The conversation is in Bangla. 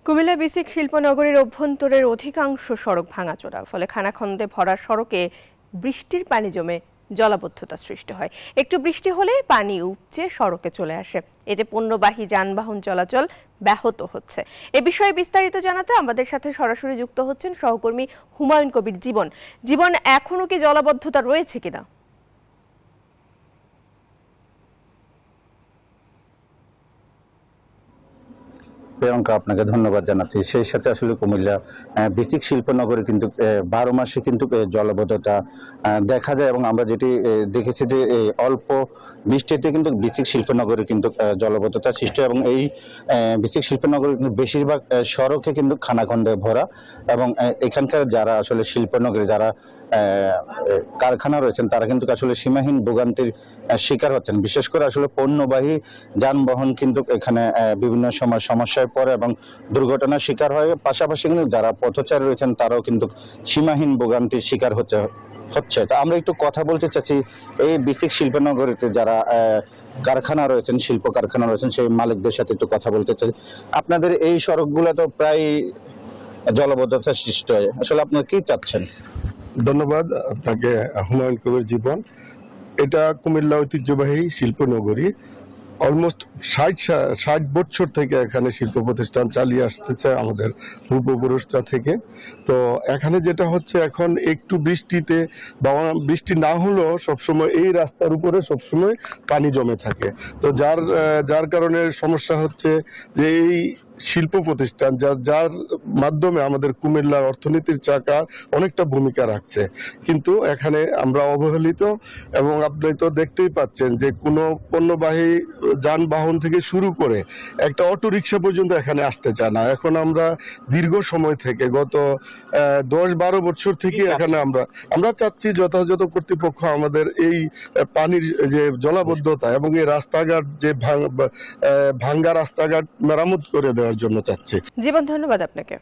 কুমিল্লা বিসিক শিল্পনগরীর অভ্যন্তরের অধিকাংশ সড়ক ভাঙাচোরা, ফলে খানাখন্দে ভরা সড়কে বৃষ্টির পানি জমে জলাবদ্ধতা সৃষ্টি হয়। একটু বৃষ্টি হলে পানি উপচে সড়কে চলে আসে, এতে পণ্যবাহী যানবাহন চলাচল ব্যাহত হচ্ছে। এ বিষয়ে বিস্তারিত জানাতে আমাদের সাথে সরাসরি যুক্ত হচ্ছেন সহকর্মী হুমায়ুন কবির। জীবন, এখনো কি জলাবদ্ধতা রয়েছে কিনা? প্রিয়ঙ্কা, আপনাকে ধন্যবাদ জানাচ্ছি। সেই সাথে আসলে কুমিল্লা বিসিক শিল্পনগরে কিন্তু 12 মাসে কিন্তু জলাবদ্ধতা দেখা যায়, এবং আমরা যেটি দেখেছি যে অল্প বৃষ্টিতে কিন্তু বিসিক শিল্পনগরে কিন্তু জলাবদ্ধতা সৃষ্টি, এবং এই বিসিক শিল্পনগরে কিন্তু বেশিরভাগ সড়কে কিন্তু খানাখন্দে ভরা, এবং এখানকার যারা আসলে শিল্পনগরে যারা কারখানা রয়েছেন তারা কিন্তু আসলে সীমাহীন ভোগান্তির শিকার হচ্ছেন। বিশেষ করে আসলে পণ্যবাহী যানবাহন কিন্তু এখানে বিভিন্ন সময় সমস্যায় পড়ে এবং দুর্ঘটনার শিকার হয়। পাশাপাশি কিন্তু যারা পথচারী রয়েছেন তারাও কিন্তু সীমাহীন ভোগান্তির শিকার হচ্ছে। তো আমরা একটু কথা বলতে চাচ্ছি এই বিসিক শিল্পনগরীতে যারা কারখানা রয়েছেন, শিল্প কারখানা রয়েছেন, সেই মালিকদের সাথে একটু কথা বলতে চাই। আপনাদের এই সড়কগুলো তো প্রায় জলাবদ্ধতা সৃষ্টি হয়, আসলে আপনারা কি চাচ্ছেন? ধন্যবাদ আপনাকে হুমায়ুন কবির জীবন। এটা কুমিল্লা ঐতিহ্যবাহী শিল্পনগরী। অলমোস্ট 60 বছর থেকে এখানে শিল্প প্রতিষ্ঠান চালিয়ে আসতেছে আমাদের পূর্বপুরুষরা থেকে। তো এখানে যেটা হচ্ছে, এখন একটু বৃষ্টিতে বা বৃষ্টি না হলেও সবসময় এই রাস্তার উপরে সবসময় পানি জমে থাকে। তো যার কারণে সমস্যা হচ্ছে যে এই শিল্প প্রতিষ্ঠান যার মাধ্যমে আমাদের কুমিল্লার অর্থনীতির চাকা অনেকটা ভূমিকা রাখছে, কিন্তু এখানে আমরা অবহেলিত। এবং আপনি তো দেখতেই পাচ্ছেন যে কোনো পণ্যবাহী যানবাহন থেকে শুরু করে একটা অটো রিক্সা পর্যন্ত এখানে আসতে চায় না। এখন আমরা দীর্ঘ সময় থেকে গত 10-12 বছর থেকে এখানে আমরা চাচ্ছি যথাযথ কর্তৃপক্ষ আমাদের এই পানির যে জলাবদ্ধতা এবং এই রাস্তাঘাট যে ভাঙ্গা রাস্তাঘাট মেরামত করে দেওয়ার জন্য চাচ্ছি। জীবন, ধন্যবাদ আপনাকে।